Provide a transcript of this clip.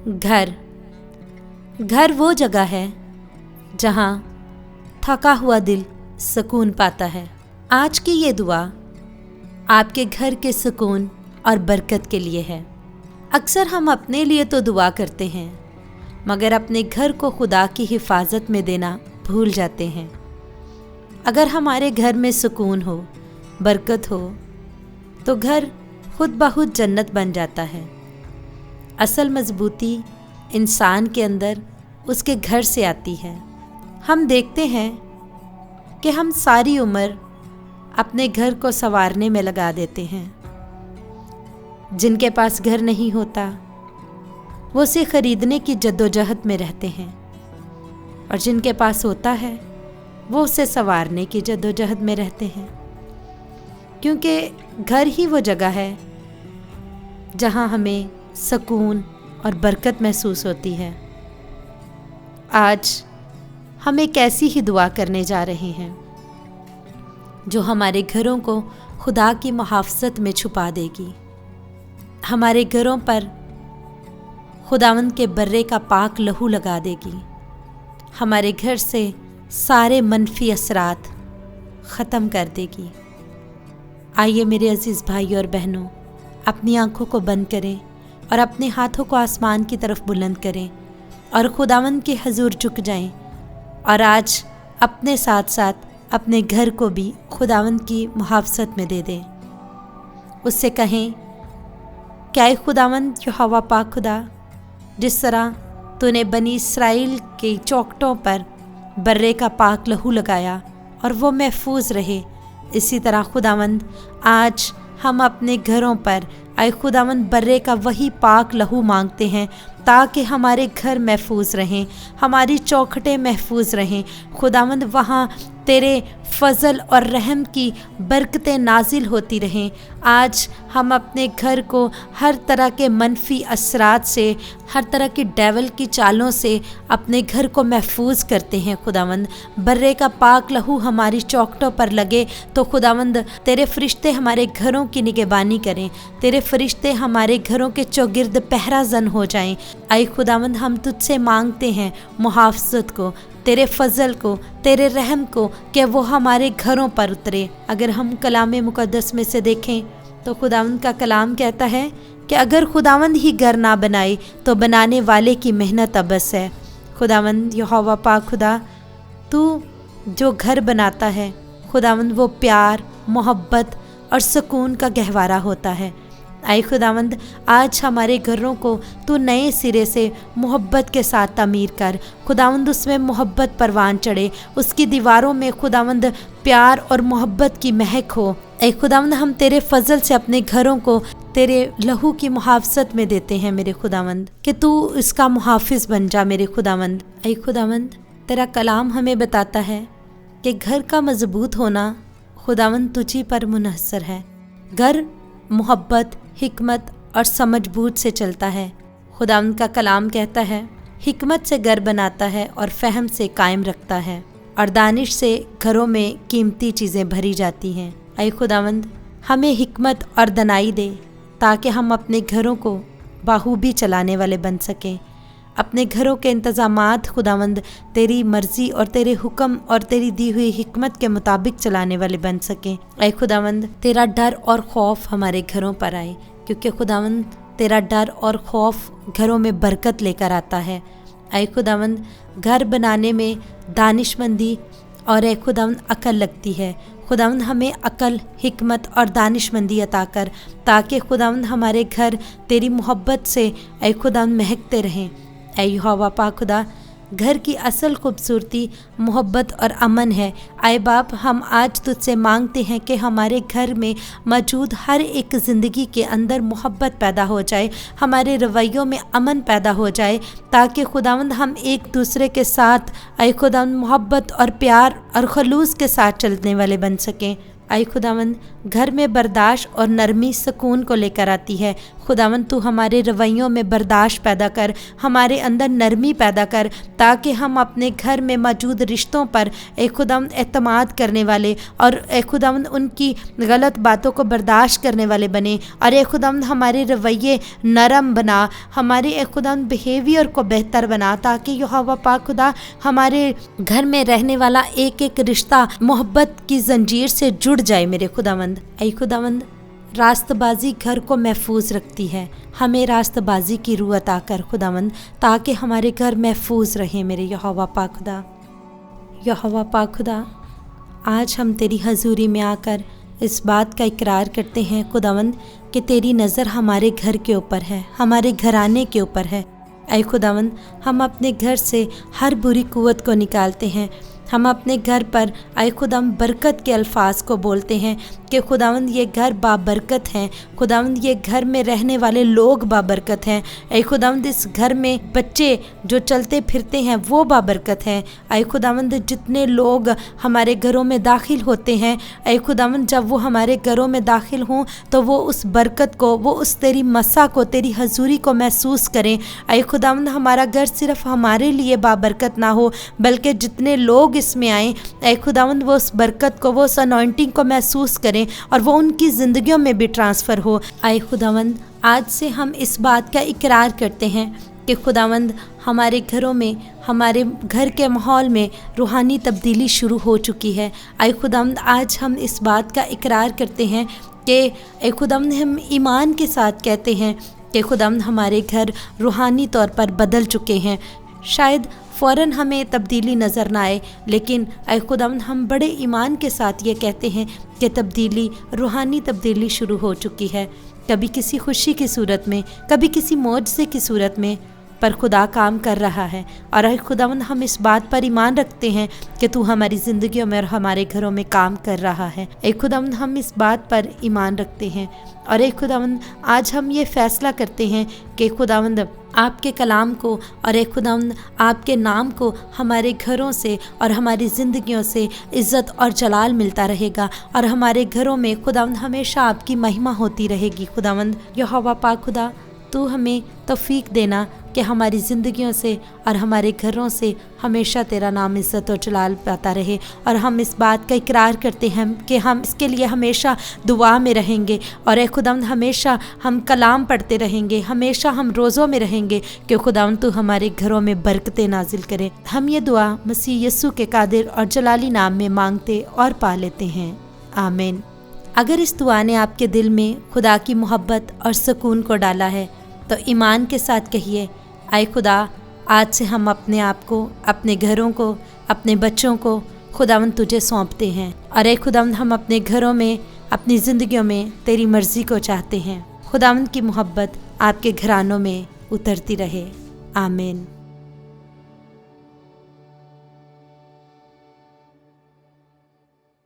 घर। घर वो जगह है जहाँ थका हुआ दिल सुकून पाता है। आज की ये दुआ आपके घर के सुकून और बरकत के लिए है। अक्सर हम अपने लिए तो दुआ करते हैं, मगर अपने घर को खुदा की हिफाजत में देना भूल जाते हैं। अगर हमारे घर में सुकून हो, बरकत हो, तो घर खुद ब खुद जन्नत बन जाता है। असल मजबूती इंसान के अंदर उसके घर से आती है। हम देखते हैं कि हम सारी उम्र अपने घर को संवारने में लगा देते हैं। जिनके पास घर नहीं होता वो उसे खरीदने की जद्दोजहद में रहते हैं, और जिनके पास होता है वो उसे संवारने की जद्दोजहद में रहते हैं। क्योंकि घर ही वो जगह है जहाँ हमें सुकून और बरकत महसूस होती है। आज हम एक ऐसी ही दुआ करने जा रहे हैं जो हमारे घरों को खुदा की मुहाफ़ज़त में छुपा देगी। हमारे घरों पर खुदावंद के बर्रे का पाक लहू लगा देगी। हमारे घर से सारे मनफी असरात ख़त्म कर देगी। आइए मेरे अज़ीज़ भाई और बहनों, अपनी आँखों को बंद करें और अपने हाथों को आसमान की तरफ बुलंद करें और खुदावंद के हजूर झुक जाएं, और आज अपने साथ साथ अपने घर को भी खुदावंद की मुहाफ़ज़त में दे दें। उससे कहें, क्या खुदावंद यहोवा पाक खुदा, जिस तरह तूने बनी इसराइल के चौखटों पर बर्रे का पाक लहू लगाया और वो महफूज रहे, इसी तरह खुदावंद आज हम अपने घरों पर आए खुदावंद बर्रे का वही पाक लहू मांगते हैं, ताकि हमारे घर महफूज रहें, हमारी चौखटें महफूज रहें। खुदावंद वहाँ तेरे फ़ज़ल और रहम की बरकतें नाजिल होती रहें। आज हम अपने घर को हर तरह के मनफी असरात से, हर तरह की डेवल की चालों से अपने घर को महफूज करते हैं। खुदावंद बर्रे का पाक लहू हमारी चौखटों पर लगे तो खुदावंद तेरे फरिश्ते हमारे घरों की निगहबानी करें, तेरे फरिश्ते हमारे घरों के चौगिर्द पहरा जन हो जाएं। आई खुदावंद हम तुझसे मांगते हैं मुहाफ़ज़त को, तेरे फ़ज़ल को, तेरे रहम को, कि वो हमारे घरों पर उतरे। अगर हम कलाम मुक़द्दस में से देखें तो खुदावंद का कलाम कहता है कि अगर खुदावंद ही घर ना बनाए तो बनाने वाले की मेहनत अबस है। खुदावंद यहोवा पाक खुदा, तू जो घर बनाता है खुदावंद वो प्यार, मोहब्बत और सुकून का गहवारा होता है। आए खुदावंद आज हमारे घरों को तू नए सिरे से मोहब्बत के साथ तामीर कर। खुदावंद उसमें मोहब्बत परवान चढ़े, उसकी दीवारों में खुदावंद प्यार और मोहब्बत की महक हो। ऐ खुदावंद हम तेरे फ़ज़ल से अपने घरों को तेरे लहू की मुहाफ़ज़त में देते हैं मेरे खुदावंद, कि तू इसका मुहाफ़िज़ बन जा मेरे खुदावंद। ऐ खुदावंद तेरा कलाम हमें बताता है कि घर का मजबूत होना खुदावंद तुझी पर मुनहसर है। घर मोहब्बत, हिकमत और समझबूझ से चलता है। खुदावंद का कलाम कहता है, हिकमत से घर बनाता है और फ़हम से कायम रखता है, और दानिश से घरों में कीमती चीज़ें भरी जाती हैं। ऐ खुदावंद हमें हिकमत और दनाई दे, ताकि हम अपने घरों को बाखूबी चलाने वाले बन सकें। अपने घरों के इंतज़ामात खुदावंद तेरी मर्ज़ी और तेरे हुक्म और तेरी दी हुई हिकमत के मुताबिक चलाने वाले बन सकें। ऐ खुदावंद तेरा डर और खौफ हमारे घरों पर आए, क्योंकि खुदावंद तेरा डर और खौफ घरों में बरकत लेकर आता है। ऐ खुदावंद घर बनाने में दानिशमंदी और ऐ खुदावंद अकल लगती है। खुदावंद हमें अकल, हिकमत और दानिशमंदी अता कर, ताकि खुदावंद हमारे घर तेरी मोहब्बत से ऐ खुदावंद महकते रहें। ऐ यहोवा पाक खुदा, घर की असल खूबसूरती मोहब्बत और अमन है। आए बाप, हम आज तुझसे मांगते हैं कि हमारे घर में मौजूद हर एक ज़िंदगी के अंदर मोहब्बत पैदा हो जाए, हमारे रवैयों में अमन पैदा हो जाए, ताकि खुदावंद हम एक दूसरे के साथ आए खुदावंद मोहब्बत और प्यार और खलूस के साथ चलने वाले बन सकें। आई खुदावंद घर में बर्दाश्त और नरमी सुकून को लेकर आती है। खुदावंद तू हमारे रवैयों में बर्दाश्त पैदा कर, हमारे अंदर नरमी पैदा कर, ताकि हम अपने घर में मौजूद रिश्तों पर ए खुदावंद एतमाद करने वाले और ए खुदावंद उनकी गलत बातों को बर्दाश्त करने वाले बने। और ए खुदावंद हमारे रवैये नरम बना, हमारे ए खुदावंद बिहेवियर को बेहतर बना, ताकि यहोवा पाक खुदा हमारे घर में रहने वाला एक एक रिश्ता मोहब्बत की जंजीर से जुड़ जाए। मेरे खुदावंद ऐ खुदावंद रास्तबाजी घर को महफूज रखती है, हमें रास्तबाजी की रूह अता कर खुदावंद, ताकि हमारे घर महफूज रहे। मेरे यहोवा पाक खुदा, यहोवा पाक खुदा, आज हम तेरी हजूरी में आकर इस बात का इकरार करते हैं खुदावंद कि तेरी नज़र हमारे घर के ऊपर है, हमारे घराने के ऊपर है। ऐ खुदावंद हम अपने घर से हर बुरी कुव्वत को निकालते हैं, हम अपने घर पर आए खुदावंद बरकत के अल्फाज को बोलते हैं कि खुदावंद ये घर बाबरकत हैं, खुदावंद ये घर में रहने वाले लोग बाबरकत हैं। ऐ खुदावंद इस घर में बच्चे जो चलते फिरते हैं वो बाबरकत हैं। ऐ खुदावंद जितने लोग हमारे घरों में दाखिल होते हैं, ऐ खुदावंद जब वो हमारे घरों में दाखिल हों तो वो उस बरकत को, वो उस तेरी मसा को, तेरी हजूरी को महसूस करें। ऐ खुदावंद हमारा घर सिर्फ हमारे लिए बाबरकत ना हो, बल्कि जितने लोग इसमें आए ऐ खुदावंद वो उस बरकत को, वो उस अनॉइंटिंग को महसूस करें और वो उनकी ज़िंदगियों में भी ट्रांसफ़र हो। ऐ खुदावंद आज से हम इस बात का इकरार करते हैं कि खुदावंद हमारे घरों में, हमारे घर के माहौल में रूहानी तब्दीली शुरू हो चुकी है। ऐ खुदावंद आज हम इस बात का इकरार करते हैं कि ऐ खुदावंद हम ईमान के साथ कहते हैं कि खुदावंद हमारे घर रूहानी तौर पर बदल चुके हैं। शायद फ़ौरन हमें तब्दीली नज़र ना आए, लेकिन ऐ खुदावंद हम बड़े ईमान के साथ ये कहते हैं कि तब्दीली, रूहानी तब्दीली शुरू हो चुकी है। कभी किसी खुशी की सूरत में, कभी किसी मौजज़े की सूरत में, पर खुदा काम कर रहा है। और ऐ खुदावंद हम इस बात पर ईमान रखते हैं कि तू हमारी ज़िंदगियों में और हमारे घरों में काम कर रहा है। ऐ खुदावंद हम इस बात पर ईमान रखते हैं और ऐ खुदावंद आज हम ये फ़ैसला करते हैं कि खुदावंद आपके कलाम को और एक खुदावंद आपके नाम को हमारे घरों से और हमारी ज़िंदगियों से इज़्ज़त और जलाल मिलता रहेगा और हमारे घरों में खुदावंद हमेशा आपकी महिमा होती रहेगी। खुदावंद यहोवा पाक खुदा, तू हमें तौफीक देना कि हमारी ज़िंदगियों से और हमारे घरों से हमेशा तेरा नाम इज़्ज़त और जलाल पाता रहे। और हम इस बात का इकरार करते हैं कि हम इसके लिए हमेशा दुआ में रहेंगे और ए खुदावंद हमेशा हम कलाम पढ़ते रहेंगे, हमेशा हम रोज़ों में रहेंगे कि खुदावंद तू हमारे घरों में बरकतें नाजिल करे। हम ये दुआ मसीह यस्सू के कादिर और जलाली नाम में मांगते और पा लेते हैं, आमीन। अगर इस दुआ ने आपके दिल में खुदा की मोहब्बत और सुकून को डाला है तो ईमान के साथ कहिए, आए खुदा, आज से हम अपने आप को, अपने घरों को, अपने बच्चों को खुदावंद तुझे सौंपते हैं। और ए खुदावंद हम अपने घरों में, अपनी ज़िंदगियों में तेरी मर्ज़ी को चाहते हैं। खुदावंद की मोहब्बत आपके घरानों में उतरती रहे, आमीन।